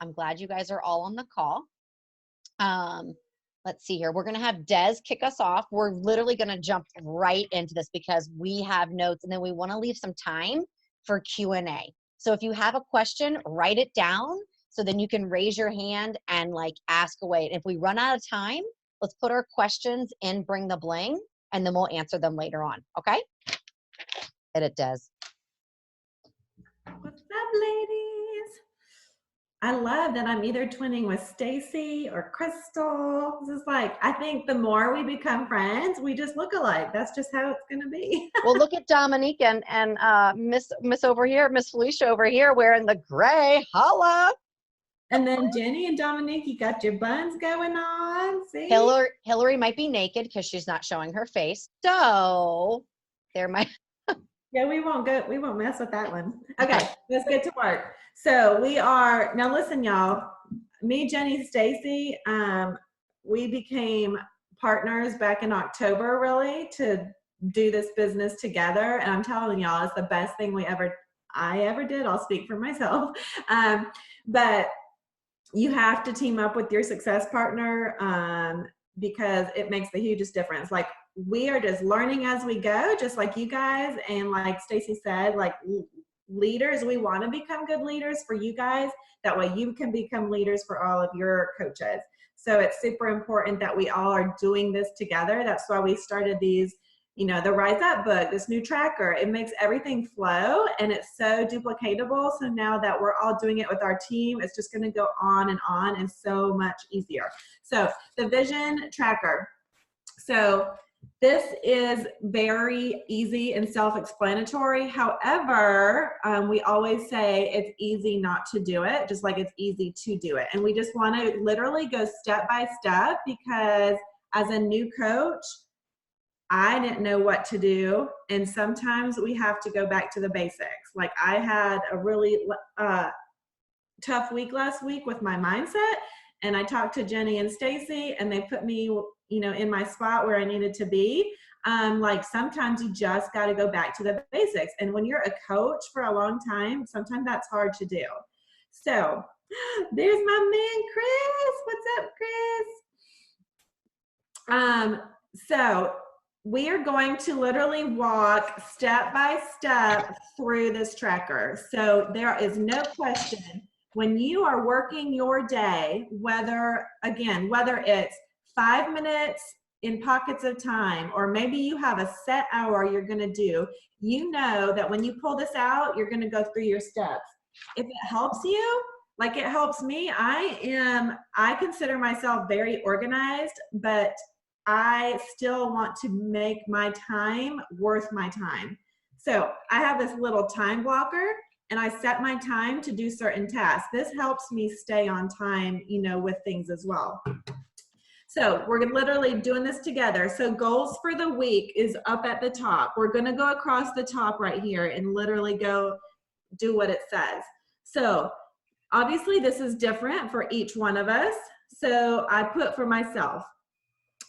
I'm glad you guys are all on the call. Let's see here. We're going to have Des kick us off. We're literally going to jump right into this because we have notes and then we want to leave some time for Q&A. So if you have a question, write it down so then you can raise your hand and like ask away. And if we run out of time, let's put our questions in Bring the Bling and then we'll answer them later on. Okay? Hit it, Des. What's up, ladies? I love that I'm either twinning with Stacy or Crystal. This is like, I think the more we become friends, we just look alike. That's just how it's going to be. Well, look at Dominique and Miss over here, Miss Felicia over here wearing the gray. Holla. And then Jenny and Dominique, you got your buns going on. See? Hillary might be naked because she's not showing her face. So there might. Yeah, we won't mess with that one. Okay, let's get to work. So we are, now listen, y'all, me, Jenny, Stacy, we became partners back in October, really, to do this business together. And I'm telling y'all, it's the best thing I ever did. I'll speak for myself. But you have to team up with your success partner because it makes the hugest difference. Like, we are just learning as we go, just like you guys. And like Stacy said, like leaders, we want to become good leaders for you guys. That way you can become leaders for all of your coaches. So it's super important that we all are doing this together. That's why we started these, you know, the Rise Up book, this new tracker. It makes everything flow and it's so duplicatable. So now that we're all doing it with our team, it's just going to go on and so much easier. So the vision tracker. So this is very easy and self-explanatory. However, we always say it's easy not to do it, just like it's easy to do it. And we just want to literally go step by step because as a new coach, I didn't know what to do. And sometimes we have to go back to the basics. Like I had a really tough week last week with my mindset. And I talked to Jenny and Stacy and they put me, you know, in my spot where I needed to be. Like sometimes you just got to go back to the basics. And when you're a coach for a long time, sometimes that's hard to do. So there's my man, Chris. What's up, Chris? So we are going to literally walk step by step through this tracker. So there is no question when you are working your day, whether it's 5 minutes in pockets of time, or maybe you have a set hour you're going to do, you know that when you pull this out, you're going to go through your steps. If it helps you, like it helps me, I consider myself very organized, but I still want to make my time worth my time. So I have this little time blocker and I set my time to do certain tasks. This helps me stay on time, you know, with things as well. So we're literally doing this together. So goals for the week is up at the top. We're gonna go across the top right here and literally go do what it says. So obviously this is different for each one of us. So I put for myself,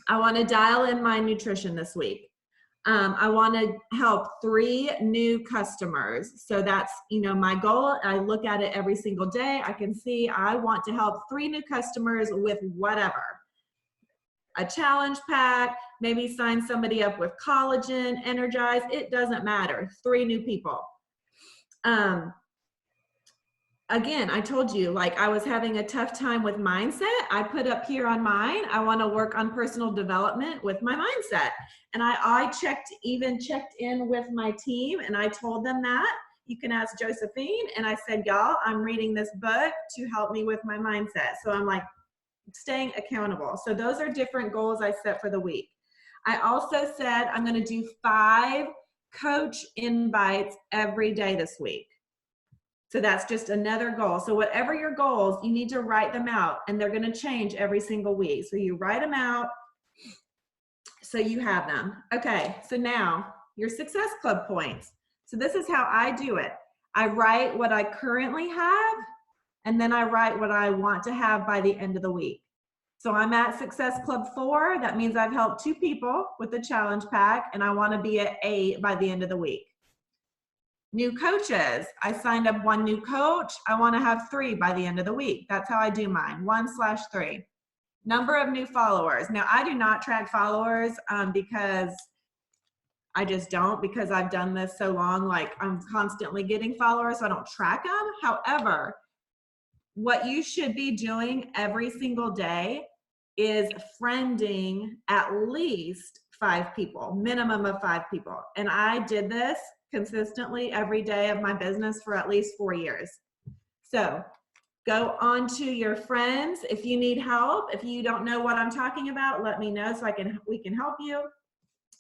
I wanna dial in my nutrition this week. I want to help 3 new customers. So that's, you know, my goal. I look at it every single day. I can see I want to help 3 new customers with whatever. A challenge pack, maybe sign somebody up with collagen, energize. It doesn't matter. 3 new people. Again, I told you, like I was having a tough time with mindset. I put up here on mine, I want to work on personal development with my mindset. And I checked in with my team and I told them that. You can ask Josephine. And I said, y'all, I'm reading this book to help me with my mindset. So I'm like staying accountable. So those are different goals I set for the week. I also said I'm going to do 5 coach invites every day this week. So that's just another goal. So whatever your goals, you need to write them out and they're going to change every single week. So you write them out so you have them. Okay, so now your Success Club points. So this is how I do it. I write what I currently have and then I write what I want to have by the end of the week. So I'm at Success Club 4. That means I've helped 2 people with the challenge pack and I want to be at 8 by the end of the week. New coaches. I signed up 1 new coach. I want to have 3 by the end of the week. That's how I do mine, 1/3. Number of new followers. Now, I do not track followers because I just don't, because I've done this so long. Like, I'm constantly getting followers, so I don't track them. However, what you should be doing every single day is friending at least 5 people, minimum of 5 people. And I did this consistently every day of my business for at least 4 years. So go on to your friends. If you need help, if you don't know what I'm talking about, let me know so we can help you.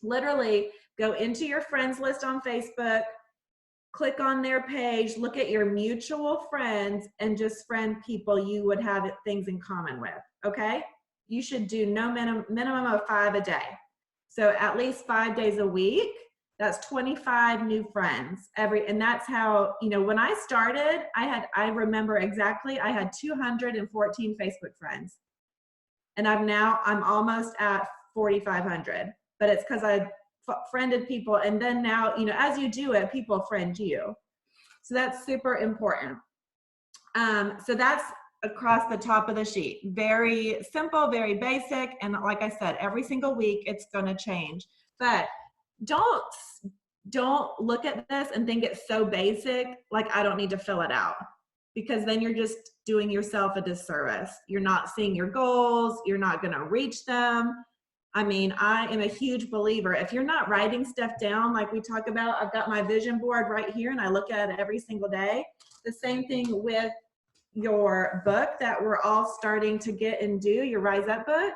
Literally go into your friends list on Facebook, click on their page, look at your mutual friends, and just friend people you would have things in common with, okay? You should do no minimum of 5 a day. So at least 5 days a week, that's 25 new friends and that's how, when I started, I remember exactly, I had 214 Facebook friends. And I'm almost at 4,500, but it's because I friended people. And then now, as you do it, people friend you. So that's super important. So that's across the top of the sheet. Very simple, very basic. And like I said, every single week it's going to change. But don't look at this and think it's so basic, like I don't need to fill it out, because then you're just doing yourself a disservice. You're not seeing your goals. You're not going to reach them. I mean, I am a huge believer. If you're not writing stuff down, like we talk about, I've got my vision board right here and I look at it every single day. The same thing with your book that we're all starting to get and do, your Rise Up book.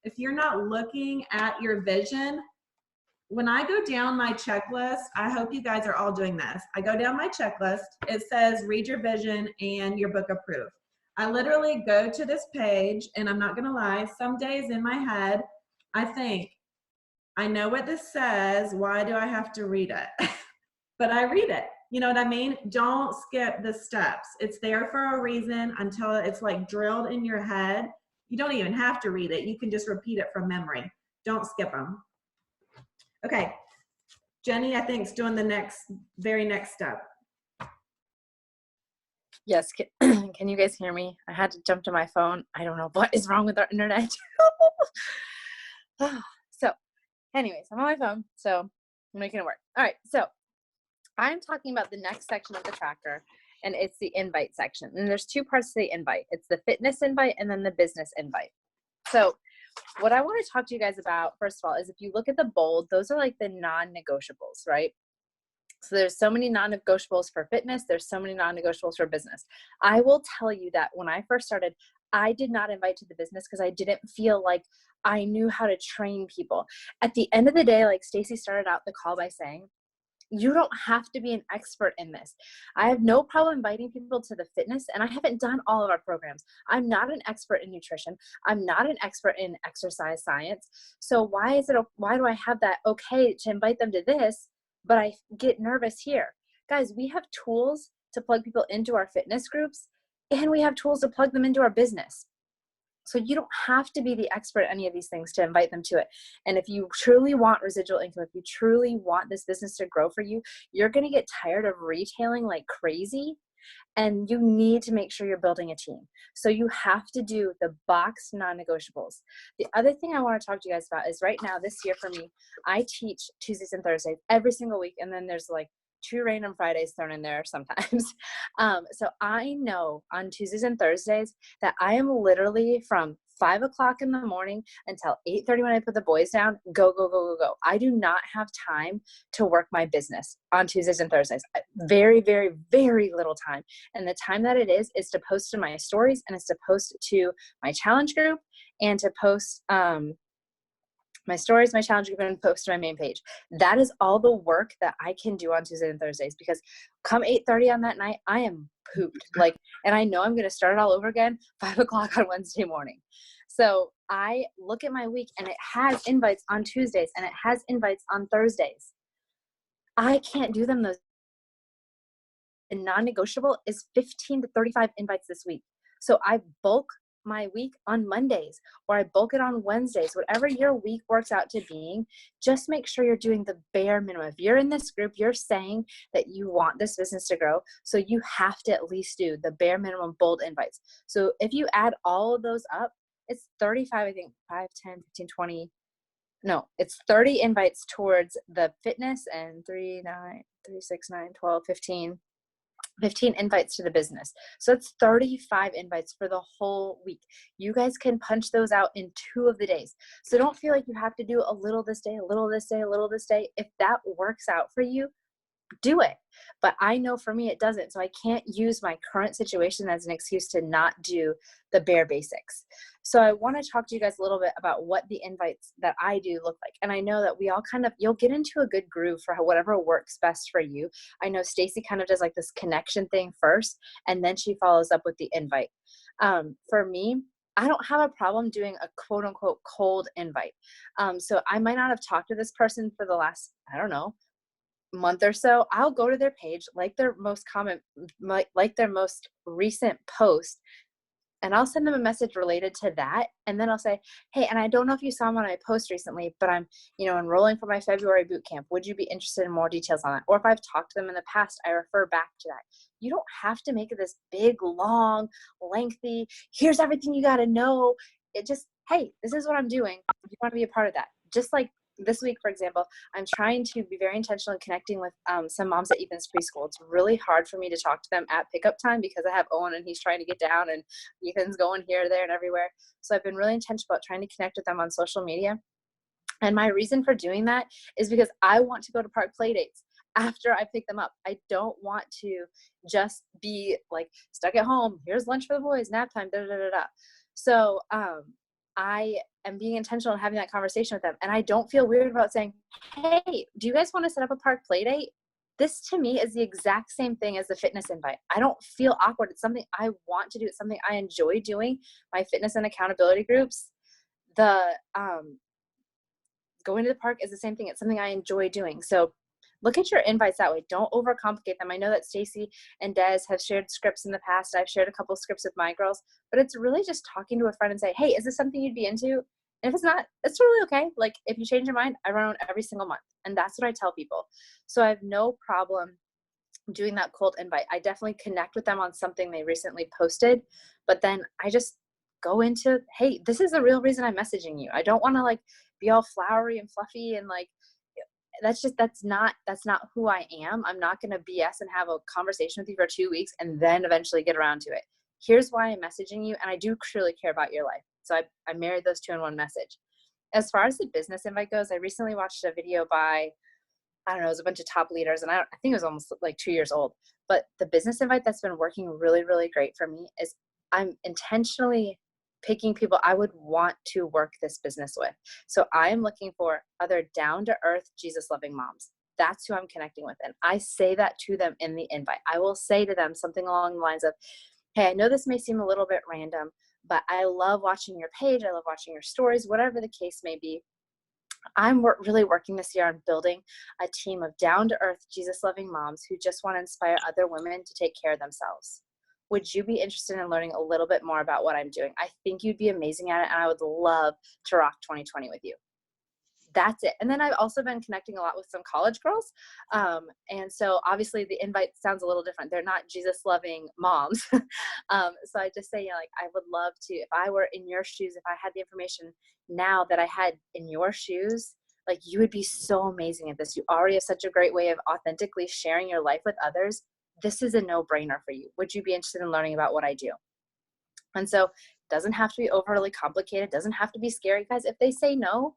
If you're not looking at your vision, when I go down my checklist, I hope you guys are all doing this. I go down my checklist. It says read your vision and your book approved. I literally go to this page, and I'm not going to lie, some days in my head, I think, I know what this says. Why do I have to read it? But I read it. You know what I mean? Don't skip the steps. It's there for a reason until it's like drilled in your head. You don't even have to read it. You can just repeat it from memory. Don't skip them. Okay, Jenny, I think is doing the very next step. Yes, can you guys hear me? I had to jump to my phone. I don't know what is wrong with our internet. So anyways, I'm on my phone, so I'm making it work. All right, so I'm talking about the next section of the tracker, and it's the invite section. And there's 2 parts to the invite. It's the fitness invite and then the business invite. So what I want to talk to you guys about, first of all, is if you look at the bold, those are like the non-negotiables, right? So there's so many non-negotiables for fitness. There's so many non-negotiables for business. I will tell you that when I first started, I did not invite to the business because I didn't feel like I knew how to train people. At the end of the day, like Stacy started out the call by saying, you don't have to be an expert in this. I have no problem inviting people to the fitness, and I haven't done all of our programs. I'm not an expert in nutrition. I'm not an expert in exercise science. So why do I have that okay to invite them to this, but I get nervous here? Guys, we have tools to plug people into our fitness groups, and we have tools to plug them into our business. So you don't have to be the expert at any of these things to invite them to it. And if you truly want residual income, if you truly want this business to grow for you, you're going to get tired of retailing like crazy, and you need to make sure you're building a team. So you have to do the box non-negotiables. The other thing I want to talk to you guys about is right now, this year for me, I teach Tuesdays and Thursdays every single week. And then there's like 2 random Fridays thrown in there sometimes. So I know on Tuesdays and Thursdays that I am literally from 5 o'clock in the morning until 8:30 when I put the boys down, go, go, go, go, go. I do not have time to work my business on Tuesdays and Thursdays. Very, very, very little time. And the time that it is to post to my stories, and it's to post to my challenge group, and to post my stories, my challenge group, and post to my main page. That is all the work that I can do on Tuesdays and Thursdays, because come 8:30 on that night, I am pooped. And I know I'm going to start it all over again 5 o'clock on Wednesday morning. So I look at my week, and it has invites on Tuesdays and it has invites on Thursdays. I can't do them those. And non-negotiable is 15 to 35 invites this week. So I bulk my week on Mondays, or I bulk it on Wednesdays, whatever your week works out to being. Just make sure you're doing the bare minimum. If you're in this group, you're saying that you want this business to grow. So you have to at least do the bare minimum bold invites. So if you add all of those up, it's 35, I think 5, 10, 15, 20. No, it's 30 invites towards the fitness, and 3, 9, 3, 6, 9, 12, 15 invites to the business. So it's 35 invites for the whole week. You guys can punch those out in 2 of the days. So don't feel like you have to do a little this day, a little this day, a little this day. If that works out for you, do it. But I know for me, it doesn't. So I can't use my current situation as an excuse to not do the bare basics. So I want to talk to you guys a little bit about what the invites that I do look like. And I know that we all you'll get into a good groove for whatever works best for you. I know Stacy kind of does like this connection thing first, and then she follows up with the invite. For me, I don't have a problem doing a quote unquote cold invite. So I might not have talked to this person for the last, I don't know, month or so. I'll go to their page, like their most recent post, and I'll send them a message related to that. And then I'll say, hey, and I don't know if you saw one I post recently, but I'm, enrolling for my February boot camp. Would you be interested in more details on that? Or if I've talked to them in the past, I refer back to that. You don't have to make it this big, long, lengthy, here's everything you got to know. It just, hey, this is what I'm doing. You want to be a part of that. Just like this week, for example, I'm trying to be very intentional in connecting with some moms at Ethan's preschool. It's really hard for me to talk to them at pickup time because I have Owen and he's trying to get down, and Ethan's going here, there, and everywhere. So I've been really intentional about trying to connect with them on social media. And my reason for doing that is because I want to go to park play dates after I pick them up. I don't want to just be like stuck at home. Here's lunch for the boys, nap time, da da da da. So I am being intentional in having that conversation with them. And I don't feel weird about saying, hey, do you guys want to set up a park play date? This to me is the exact same thing as the fitness invite. I don't feel awkward. It's something I want to do. It's something I enjoy doing. My fitness and accountability groups, the going to the park is the same thing. It's something I enjoy doing. So look at your invites that way. Don't overcomplicate them. I know that Stacy and Des have shared scripts in the past. I've shared a couple scripts with my girls, but it's really just talking to a friend and say, hey, is this something you'd be into? And if it's not, it's totally okay. Like if you change your mind, I run every single month. And that's what I tell people. So I have no problem doing that cold invite. I definitely connect with them on something they recently posted, but then I just go into, hey, this is the real reason I'm messaging you. I don't want to like be all flowery and fluffy and like, that's not who I am. I'm not going to BS and have a conversation with you for 2 weeks and then eventually get around to it. Here's why I'm messaging you. And I do truly care about your life. So I married those two in one message. As far as the business invite goes, I recently watched a video by, I don't know, it was a bunch of top leaders, and I think it was almost like 2 years old. But the business invite that's been working really, really great for me is I'm intentionally picking people I would want to work this business with. So I'm looking for other down-to-earth, Jesus-loving moms. That's who I'm connecting with. And I say that to them in the invite. I will say to them something along the lines of, hey, I know this may seem a little bit random, but I love watching your page. I love watching your stories, whatever the case may be. I'm really working this year on building a team of down-to-earth, Jesus-loving moms who just want to inspire other women to take care of themselves. Would you be interested in learning a little bit more about what I'm doing? I think you'd be amazing at it, and I would love to rock 2020 with you. That's it. And then I've also been connecting a lot with some college girls. And so obviously the invite sounds a little different. They're not Jesus-loving moms. So I just say, like, I would love to, if I were in your shoes, if I had the information now that I had in your shoes, like, you would be so amazing at this. You already have such a great way of authentically sharing your life with others. This is a no-brainer for you. Would you be interested in learning about what I do? And so it doesn't have to be overly complicated. It doesn't have to be scary. Guys, if they say no,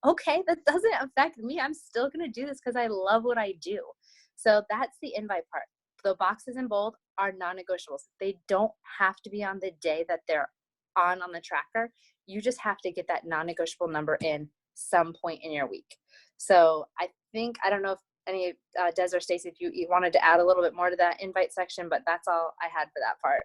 okay, that doesn't affect me. I'm still going to do this because I love what I do. So that's the invite part. The boxes in bold are non-negotiables. They don't have to be on the day that they're on the tracker. You just have to get that non-negotiable number in some point in your week. So I don't know if any Des or Stacey, if you wanted to add a little bit more to that invite section, but that's all I had for that part.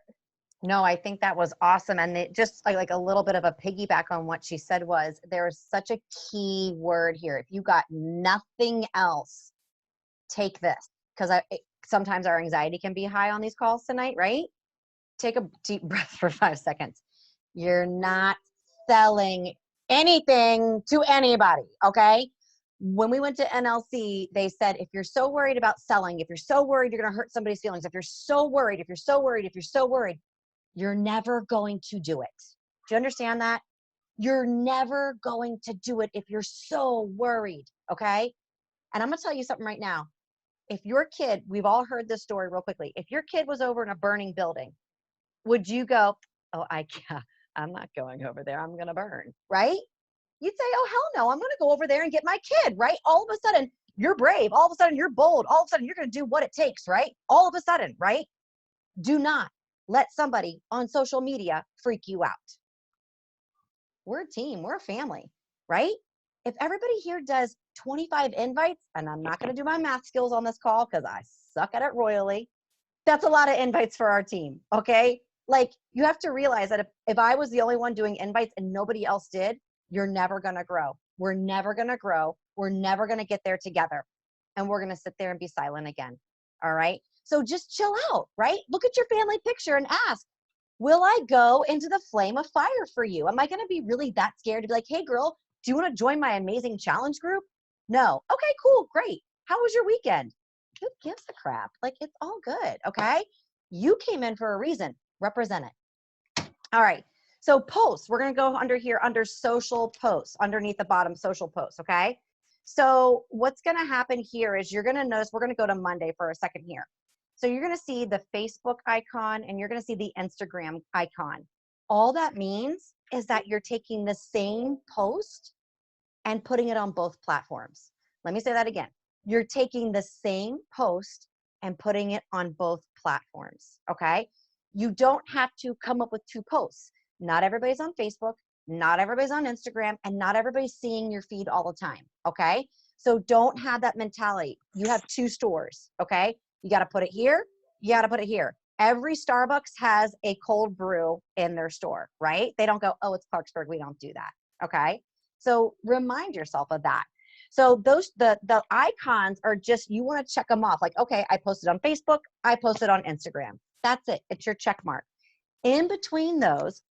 No, I think that was awesome. And it just like a little bit of a piggyback on what she said was there's such a key word here. If you got nothing else, take this. Because sometimes our anxiety can be high on these calls tonight, right? Take a deep breath for 5 seconds. You're not selling anything to anybody, okay? When we went to NLC, they said, if you're so worried about selling, if you're so worried you're going to hurt somebody's feelings, if you're so worried, you're never going to do it. Do you understand that? You're never going to do it if you're so worried, okay? And I'm going to tell you something right now. If your kid, we've all heard this story real quickly. If your kid was over in a burning building, would you go, oh, I'm not going over there. I'm going to burn, right? You'd say, oh, hell no, I'm going to go over there and get my kid, right? All of a sudden, you're brave. All of a sudden, you're bold. All of a sudden, you're going to do what it takes, right? All of a sudden, right? Do not let somebody on social media freak you out. We're a team. We're a family, right? If everybody here does 25 invites, and I'm not going to do my math skills on this call because I suck at it royally, that's a lot of invites for our team, okay? Like, you have to realize that if I was the only one doing invites and nobody else did, you're never going to grow. We're never going to grow. We're never going to get there together. And we're going to sit there and be silent again, all right? So just chill out, right? Look at your family picture and ask, will I go into the flame of fire for you? Am I going to be really that scared to be like, hey, girl, do you want to join my amazing challenge group? No. Okay, cool, great. How was your weekend? Who gives a crap? Like, it's all good, okay? You came in for a reason. Represent it. All right. So posts, we're going to go under here under social posts, underneath the bottom social posts, okay? So what's going to happen here is you're going to notice, we're going to go to Monday for a second here. So you're going to see the Facebook icon and you're going to see the Instagram icon. All that means is that you're taking the same post and putting it on both platforms. Let me say that again. You're taking the same post and putting it on both platforms, okay? You don't have to come up with two posts. Not everybody's on Facebook, not everybody's on Instagram, and not everybody's seeing your feed all the time, okay? So don't have that mentality. You have two stores, okay? You got to put it here, you got to put it here. Every Starbucks has a cold brew in their store, right? They don't go, oh, it's Clarksburg, we don't do that, okay? So remind yourself of that. So those, the icons are just, you want to check them off. Like, okay, I posted on Facebook, I posted on Instagram. That's it. It's your check mark. In between those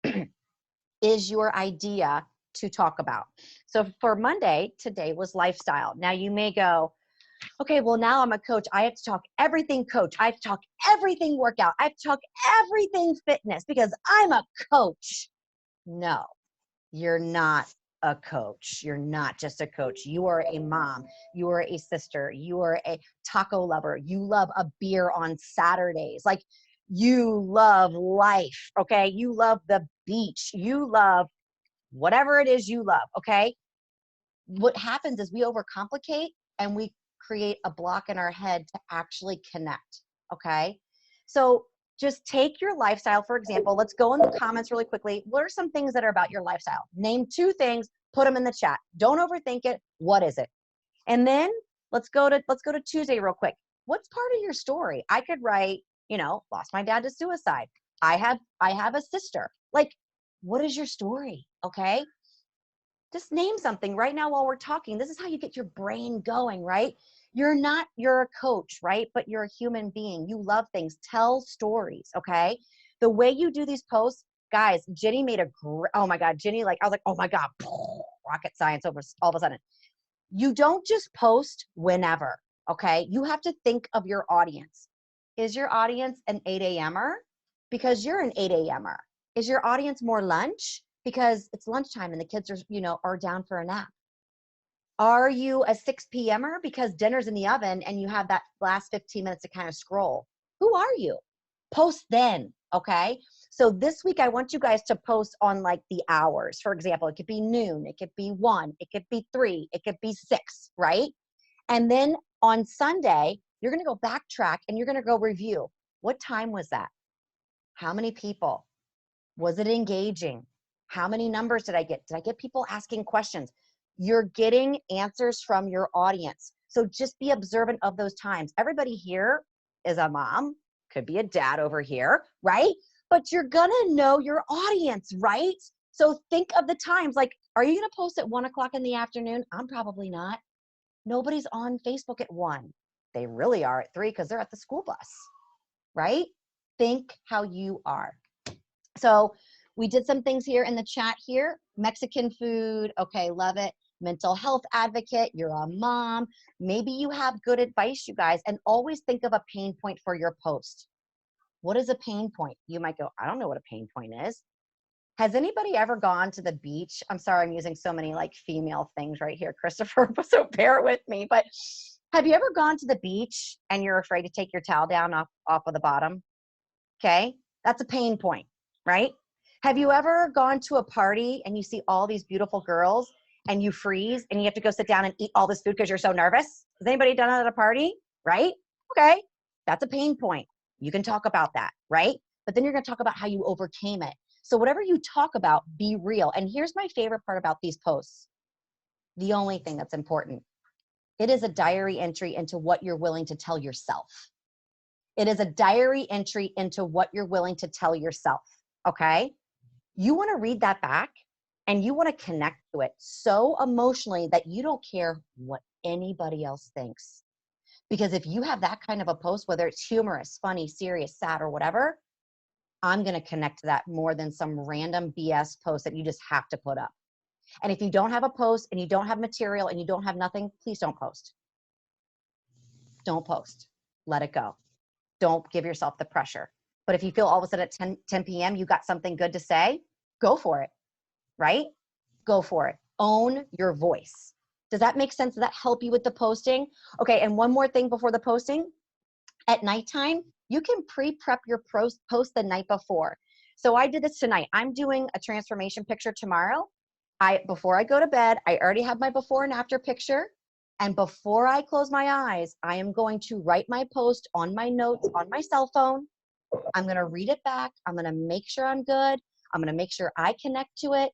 is your idea to talk about. So for Monday, today was lifestyle. Now you may go, okay, well now I'm a coach. I have to talk everything coach. I have to talk everything workout. I have to talk everything fitness because I'm a coach. No, you're not a coach. You're not just a coach. You are a mom. You are a sister. You are a taco lover. You love a beer on Saturdays. Like, you love life, okay? You love the beach. You love whatever it is you love, okay? What happens is we overcomplicate and we create a block in our head to actually connect, okay? So just take your lifestyle, for example. Let's go in the comments really quickly. What are some things that are about your lifestyle? Name two things, put them in the chat. Don't overthink it. What is it? And then let's go to Tuesday real quick. What's part of your story? I could write, lost my dad to suicide. I have a sister. Like, what is your story? Okay. Just name something right now while we're talking. This is how you get your brain going, right? You're a coach, right? But you're a human being. You love things. Tell stories, okay? The way you do these posts, guys, Jenny made oh my God, Jenny, I was like, oh my God, rocket science over all of a sudden. You don't just post whenever, okay? You have to think of your audience. Is your audience an 8 a.m.er? Because you're an 8 a.m.er. Is your audience more lunch? Because it's lunchtime and the kids are down for a nap. Are you a 6 p.m.er? Because dinner's in the oven and you have that last 15 minutes to kind of scroll. Who are you? Post then, okay? So this week I want you guys to post on the hours. For example, it could be noon, it could be 1, it could be 3, it could be 6, right? And then on Sunday, you're gonna go backtrack and you're gonna go review. What time was that? How many people? Was it engaging? How many numbers did I get? Did I get people asking questions? You're getting answers from your audience. So just be observant of those times. Everybody here is a mom, could be a dad over here, right? But you're gonna know your audience, right? So think of the times, are you gonna post at 1 o'clock in the afternoon? I'm probably not. Nobody's on Facebook at 1. They really are at 3 because they're at the school bus, right? Think how you are. So We did some things here in the chat here. Mexican food. Okay, love it. Mental health advocate. You're a mom. Maybe you have good advice, you guys, and always think of a pain point for your post. What is a pain point? You might go, I don't know what a pain point is. Has anybody ever gone to the beach? I'm sorry, I'm using so many like female things right here, Christopher, so bear with me. But have you ever gone to the beach and you're afraid to take your towel down off of the bottom? Okay, that's a pain point, right? Have you ever gone to a party and you see all these beautiful girls and you freeze and you have to go sit down and eat all this food because you're so nervous? Has anybody done that at a party? Right? Okay, that's a pain point. You can talk about that, right? But then you're going to talk about how you overcame it. So whatever you talk about, be real. And here's my favorite part about these posts. The only thing that's important. It is a diary entry into what you're willing to tell yourself. It is a diary entry into what you're willing to tell yourself, okay? You want to read that back and you want to connect to it so emotionally that you don't care what anybody else thinks. Because if you have that kind of a post, whether it's humorous, funny, serious, sad, or whatever, I'm going to connect to that more than some random BS post that you just have to put up. And if you don't have a post and you don't have material and you don't have nothing, please don't post. Don't post. Let it go. Don't give yourself the pressure. But if you feel all of a sudden at 10 p.m. you got something good to say, go for it, right? Go for it. Own your voice. Does that make sense? Does that help you with the posting? Okay, and one more thing before the posting. At nighttime, you can pre-prep your post the night before. So I did this tonight. I'm doing a transformation picture tomorrow. Before I go to bed, I already have my before and after picture. And before I close my eyes, I am going to write my post on my notes on my cell phone. I'm going to read it back. I'm going to make sure I'm good. I'm going to make sure I connect to it.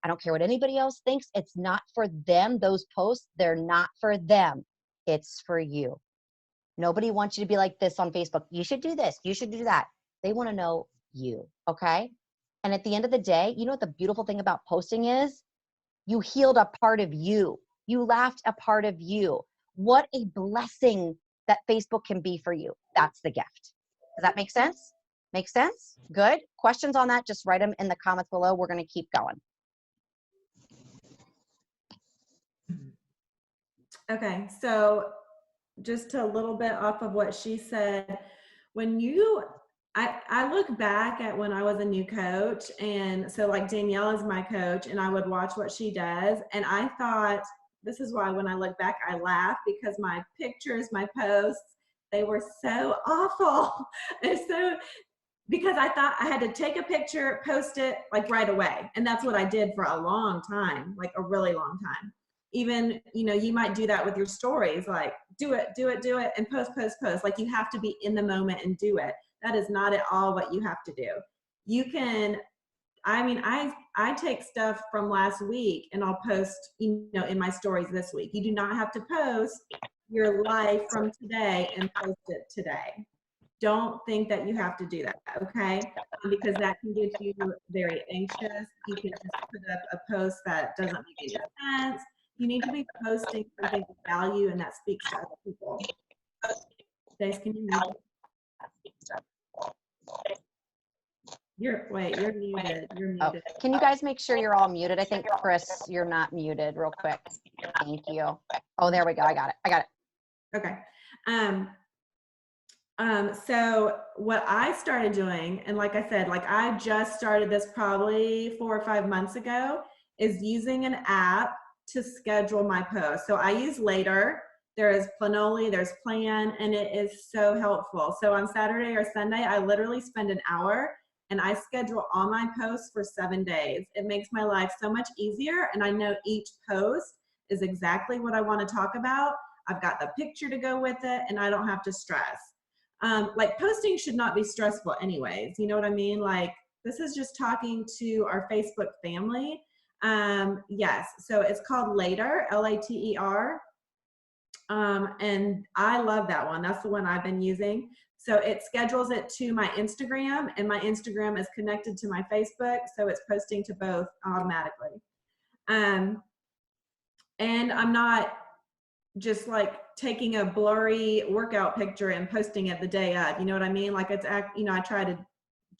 I don't care what anybody else thinks. It's not for them. Those posts, they're not for them. It's for you. Nobody wants you to be like this on Facebook. You should do this. You should do that. They want to know you, okay? And at the end of the day, you know what the beautiful thing about posting is? You healed a part of you. You laughed a part of you. What a blessing that Facebook can be for you. That's the gift. Does that make sense? Make sense? Good. Questions on that, just write them in the comments below. We're going to keep going. Okay, so just a little bit off of what she said, I look back at when I was a new coach, and so like Danielle is my coach, and I would watch what she does, and I thought, this is why when I look back, I laugh, because my pictures, my posts, they were so awful. And so, because I thought I had to take a picture, post it like right away. And that's what I did for a long time, like a really long time. Even, you know, you might do that with your stories, like do it, and post. Like you have to be in the moment and do it. That is not at all what you have to do. You can, I mean, I take stuff from last week and I'll post, you know, in my stories this week. You do not have to post your life from today and post it today. Don't think that you have to do that, okay? Because that can get you very anxious. You can just put up a post that doesn't make any sense. You need to be posting something of value and that speaks to other people. Dace, can you mute? You're muted. You're muted. Oh, can you guys make sure you're all muted? I think, Chris, you're not muted real quick. Thank you. Oh, there we go. I got it. Okay. So what I started doing, and like I said, like I just started this probably 4 or 5 months ago, is using an app to schedule my posts. So I use Later. There is Planoly, there's Plan, and it is so helpful. So on Saturday or Sunday, I literally spend an hour and I schedule all my posts for 7 days. It makes my life so much easier, and I know each post is exactly what I want to talk about. I've got the picture to go with it, and I don't have to stress. Like posting should not be stressful anyways. You know what I mean? Like this is just talking to our Facebook family. Yes, so it's called Later, Later. And I love that one. That's the one I've been using. So it schedules it to my Instagram, and my Instagram is connected to my Facebook. So it's posting to both automatically. And I'm not just like taking a blurry workout picture and posting it the day of, you know what I mean? Like it's, you know, I try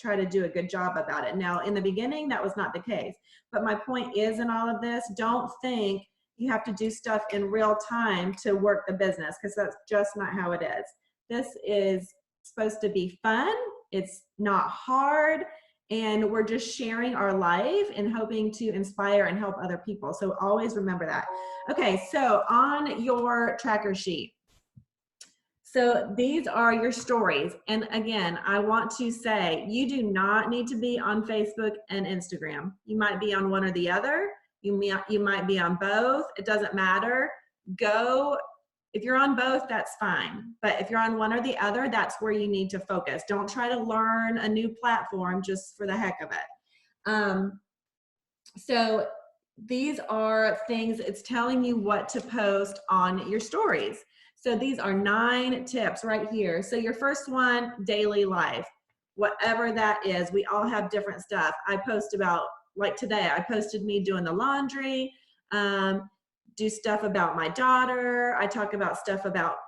try to do a good job about it. Now, in the beginning, that was not the case. But my point is in all of this, don't think you have to do stuff in real time to work the business, because that's just not how it is. This is supposed to be fun. It's not hard. And we're just sharing our life and hoping to inspire and help other people. So always remember that. Okay, so on your tracker sheet, so these are your stories. And again, I want to say, you do not need to be on Facebook and Instagram. You might be on one or the other. You might be on both. It doesn't matter. If you're on both, that's fine. But if you're on one or the other, that's where you need to focus. Don't try to learn a new platform just for the heck of it. So these are things, it's telling you what to post on your stories. So these are 9 tips right here. So your first one, daily life, whatever that is. We all have different stuff. I post about, like today, I posted me doing the laundry, do stuff about my daughter. I talk about stuff about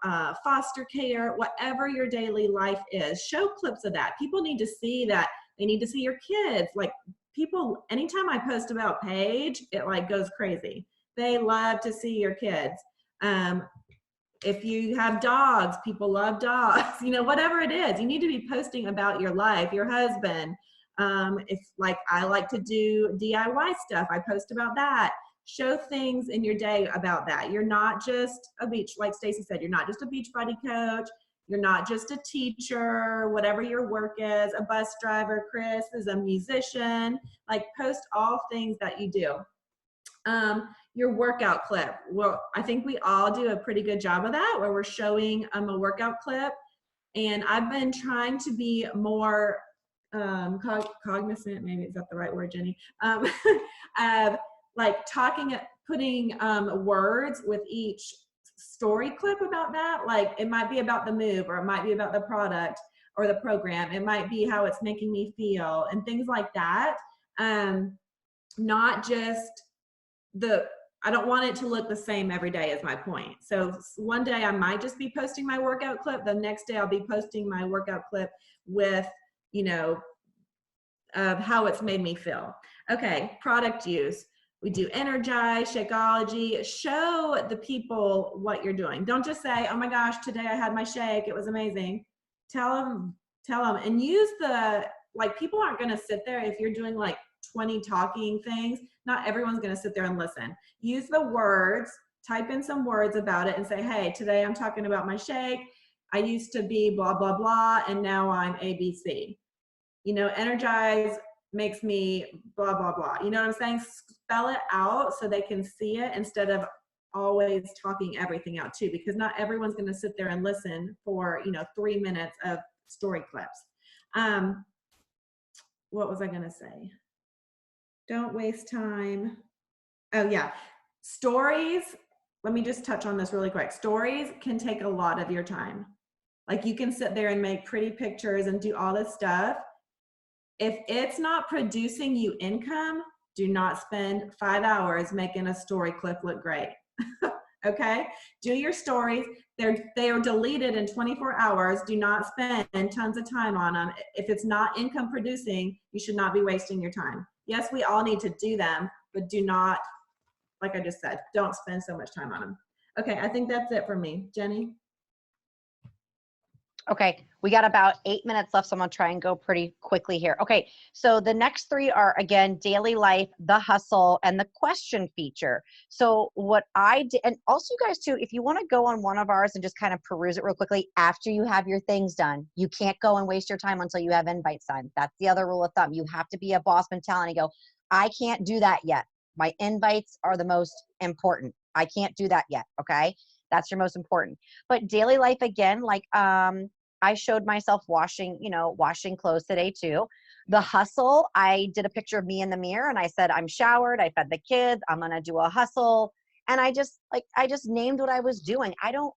foster care, whatever your daily life is. Show clips of that. People need to see that. They need to see your kids. Like people, anytime I post about Paige, it like goes crazy. They love to see your kids. If you have dogs, people love dogs, you know, whatever it is, you need to be posting about your life, your husband. If like, I like to do DIY stuff, I post about that. Show things in your day about that. You're not just a like Stacy said, you're not just a Beachbody coach. You're not just a teacher, whatever your work is, a bus driver. Chris is a musician. Like post all things that you do. Your workout clip. Well, I think we all do a pretty good job of that, where we're showing a workout clip. And I've been trying to be more cognizant, maybe is that the right word, Jenny? Of like putting words with each story clip about that. Like it might be about the move, or it might be about the product or the program. It might be how it's making me feel and things like that. Not just I don't want it to look the same every day is my point. So one day I might just be posting my workout clip. The next day I'll be posting my workout clip with, you know, how it's made me feel. Okay, product use. We do Energize, Shakeology. Show the people what you're doing. Don't just say, oh my gosh, today I had my shake, it was amazing. Tell them, and use like people aren't gonna sit there if you're doing like 20 talking things. Not everyone's gonna sit there and listen. Use the words, type in some words about it and say, hey, today I'm talking about my shake. I used to be blah, blah, blah, and now I'm ABC. You know, Energize makes me blah, blah, blah. You know what I'm saying? Spell it out so they can see it instead of always talking everything out too, because not everyone's gonna sit there and listen for, you know, 3 minutes of story clips. What was I gonna say? Don't waste time. Oh yeah, stories. Let me just touch on this really quick. Stories can take a lot of your time. Like you can sit there and make pretty pictures and do all this stuff. If it's not producing you income, do not spend 5 hours making a story clip look great. Okay, do your stories. They are deleted in 24 hours. Do not spend tons of time on them. If it's not income producing, you should not be wasting your time. Yes, we all need to do them, but do not, like I just said, don't spend so much time on them. Okay, I think that's it for me. Jenny? Okay, we got about 8 minutes left, so I'm gonna try and go pretty quickly here. Okay, so the next 3 are, again, daily life, the hustle, and the question feature. So what I did, and also you guys too, if you wanna go on one of ours and just kind of peruse it real quickly after you have your things done, you can't go and waste your time until you have invites done. That's the other rule of thumb. You have to be a boss mentality and go, I can't do that yet. My invites are the most important. I can't do that yet, okay? That's your most important. But daily life, again, like I showed myself washing clothes today too. The hustle, I did a picture of me in the mirror and I said, I'm showered, I fed the kids, I'm gonna do a hustle. And I just named what I was doing. I don't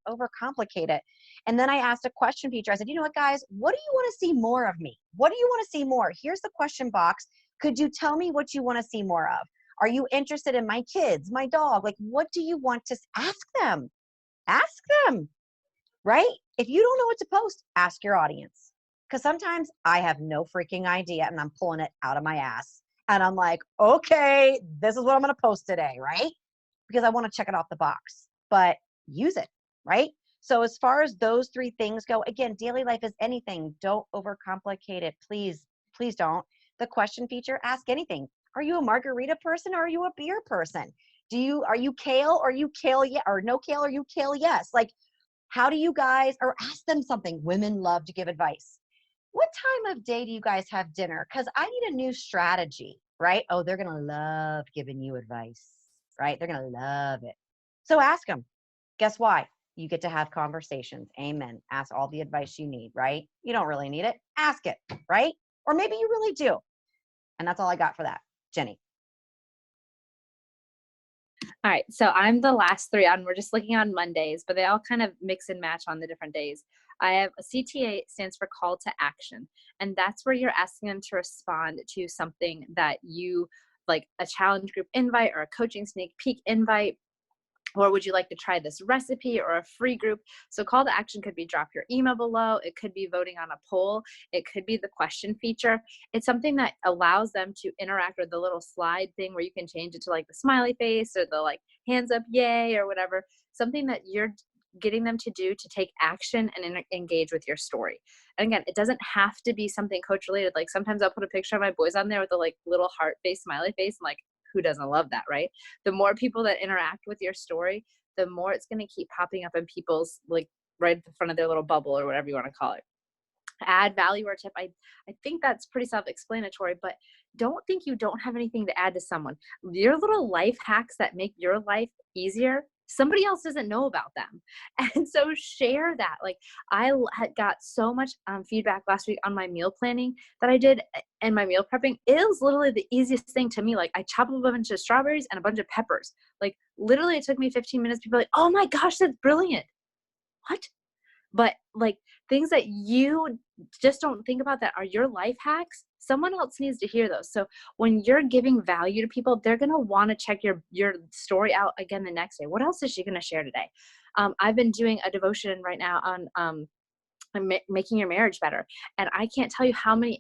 overcomplicate it. And then I asked a question feature. I said, you know what, guys, what do you want to see more of me? What do you want to see more? Here's the question box. Could you tell me what you want to see more of? Are you interested in my kids, my dog? Like, what do you want to ask them? Ask them, right? If you don't know what to post, ask your audience. Because sometimes I have no freaking idea and I'm pulling it out of my ass. And I'm like, okay, this is what I'm going to post today, right? Because I want to check it off the box, but use it, right? So as far as those three things go, again, daily life is anything. Don't overcomplicate it. Please, please don't. The question feature, ask anything. Are you a margarita person or are you a beer person? Are you kale or you kale yeah, or no kale or you kale yes? Like, how do you guys, or ask them something. Women love to give advice. What time of day do you guys have dinner? Because I need a new strategy, right? Oh, they're going to love giving you advice, right? They're going to love it. So ask them. Guess why? You get to have conversations. Amen. Ask all the advice you need, right? You don't really need it. Ask it, right? Or maybe you really do. And that's all I got for that. Jenny. All right, so I'm the last three on. We're just looking on Mondays, but they all kind of mix and match on the different days. I have a CTA, stands for call to action, and that's where you're asking them to respond to something that you like, a challenge group invite or a coaching sneak peek invite. Or would you like to try this recipe or a free group? So call to action could be drop your email below. It could be voting on a poll. It could be the question feature. It's something that allows them to interact with the little slide thing where you can change it to like the smiley face or the like hands up, yay, or whatever. Something that you're getting them to do to take action and engage with your story. And again, it doesn't have to be something coach related. Like sometimes I'll put a picture of my boys on there with a like little heart face, smiley face. I'm like, who doesn't love that, right? The more people that interact with your story, the more it's going to keep popping up in people's like right at the front of their little bubble or whatever you want to call it. Add value or tip. I think that's pretty self-explanatory, but don't think you don't have anything to add to someone. Your little life hacks that make your life easier, somebody else doesn't know about them. And so share that. Like I had got so much feedback last week on my meal planning that I did and my meal prepping. It was literally the easiest thing to me. Like I chopped up a bunch of strawberries and a bunch of peppers. Like literally it took me 15 minutes. People are like, oh my gosh, that's brilliant. What? But like things that you just don't think about that are your life hacks, someone else needs to hear those. So when you're giving value to people, they're going to want to check your story out again the next day. What else is she going to share today? I've been doing a devotion right now on making your marriage better. And I can't tell you how many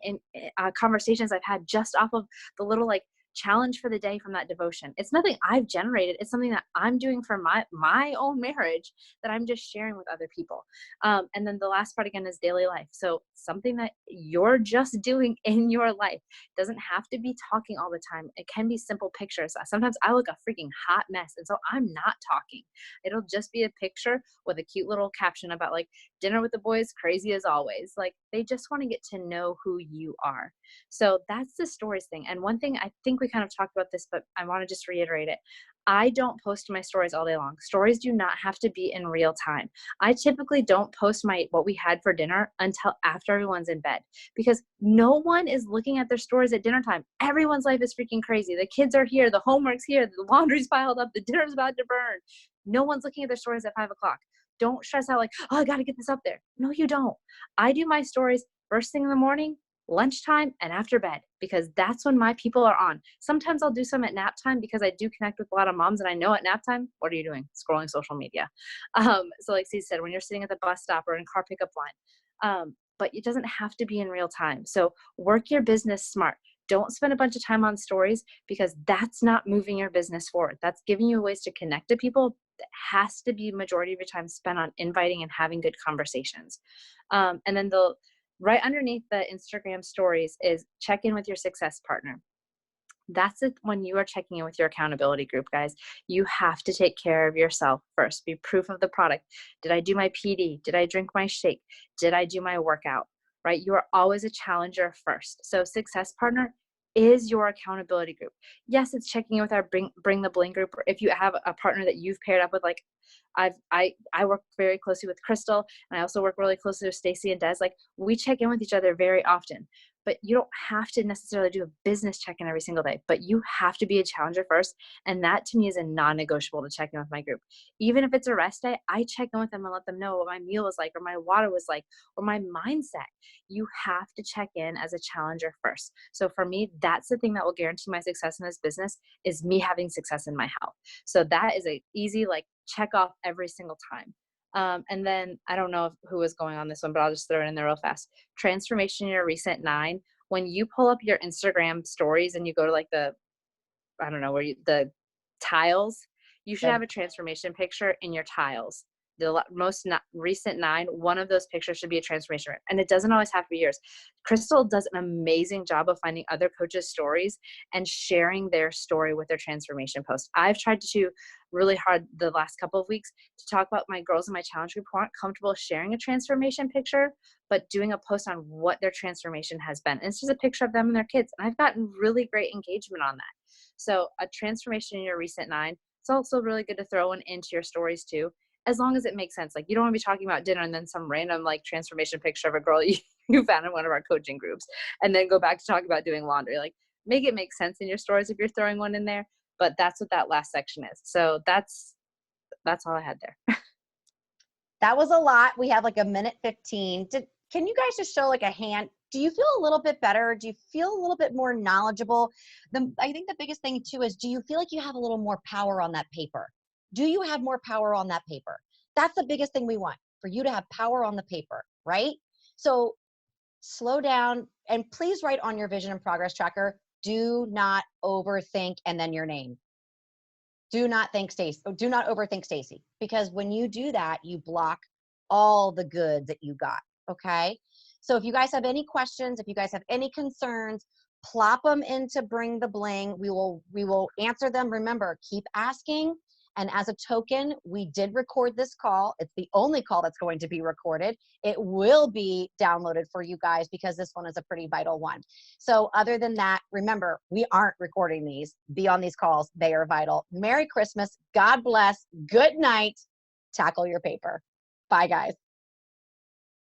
conversations I've had just off of the little like challenge for the day from that devotion. It's nothing I've generated. It's something that I'm doing for my own marriage that I'm just sharing with other people. And then the last part again is daily life. So something that you're just doing in your life. It doesn't have to be talking all the time. It can be simple pictures. Sometimes I look a freaking hot mess. And so I'm not talking. It'll just be a picture with a cute little caption about like dinner with the boys, crazy as always. Like they just want to get to know who you are. So that's the stories thing. And one thing, I think we kind of talked about this, but I want to just reiterate it. I don't post my stories all day long. Stories do not have to be in real time. I typically don't post what we had for dinner until after everyone's in bed because no one is looking at their stories at dinner time. Everyone's life is freaking crazy. The kids are here. The homework's here. The laundry's piled up. The dinner's about to burn. No one's looking at their stories at 5 o'clock. Don't stress out like, oh, I got to get this up there. No, you don't. I do my stories first thing in the morning, lunchtime, and after bed because that's when my people are on. Sometimes I'll do some at nap time because I do connect with a lot of moms and I know at nap time, what are you doing? Scrolling social media. So like C said, when you're sitting at the bus stop or in car pickup line, but it doesn't have to be in real time. So work your business smart. Don't spend a bunch of time on stories because that's not moving your business forward. That's giving you ways to connect to people. That has to be majority of your time spent on inviting and having good conversations. And then right underneath the Instagram stories is check in with your success partner. That's it. When you are checking in with your accountability group, guys, you have to take care of yourself first. Be proof of the product. Did I do my PD? Did I drink my shake? Did I do my workout? Right? You are always a challenger first. So success partner is your accountability group. Yes, it's checking in with our bring the bling group. Or if you have a partner that you've paired up with, like I work very closely with Crystal, and I also work really closely with Stacy and Des. Like we check in with each other very often. But you don't have to necessarily do a business check-in every single day, but you have to be a challenger first. And that to me is a non-negotiable to check in with my group. Even if it's a rest day, I check in with them and let them know what my meal was like or my water was like or my mindset. You have to check in as a challenger first. So for me, that's the thing that will guarantee my success in this business is me having success in my health. So that is a easy like check off every single time. And then I don't know who was going on this one, but I'll just throw it in there real fast. Transformation in your recent 9. When you pull up your Instagram stories and you go to like the, I don't know where the tiles, you should Good. have a transformation picture in your tiles. The most recent 9, one of those pictures should be a transformation. And it doesn't always have to be yours. Crystal does an amazing job of finding other coaches' stories and sharing their story with their transformation post. I've tried to really hard the last couple of weeks to talk about my girls in my challenge group who aren't comfortable sharing a transformation picture, but doing a post on what their transformation has been. And it's just a picture of them and their kids. And I've gotten really great engagement on that. So a transformation in your recent 9, it's also really good to throw one into your stories too, as long as it makes sense. Like, you don't want to be talking about dinner and then some random like transformation picture of a girl you found in one of our coaching groups, and then go back to talk about doing laundry. Like, make it make sense in your stories if you're throwing one in there. But that's what that last section is. So that's all I had there. That was a lot. We have like a minute 15. Can you guys just show like a hand? Do you feel a little bit better? Do you feel a little bit more knowledgeable? I think the biggest thing too is, do you feel like you have a little more power on that paper? Do you have more power on that paper? That's the biggest thing we want, for you to have power on the paper, right? So slow down and please write on your vision and progress tracker, do not overthink and then your name. Do not overthink Stacy, because when you do that, you block all the good that you got. Okay. So if you guys have any questions, if you guys have any concerns, plop them into Bring the Bling. We will answer them. Remember, keep asking. And as a token, we did record this call. It's the only call that's going to be recorded. It will be downloaded for you guys because this one is a pretty vital one. So other than that, remember, we aren't recording these. Be on these calls. They are vital. Merry Christmas. God bless. Good night. Tackle your paper. Bye, guys.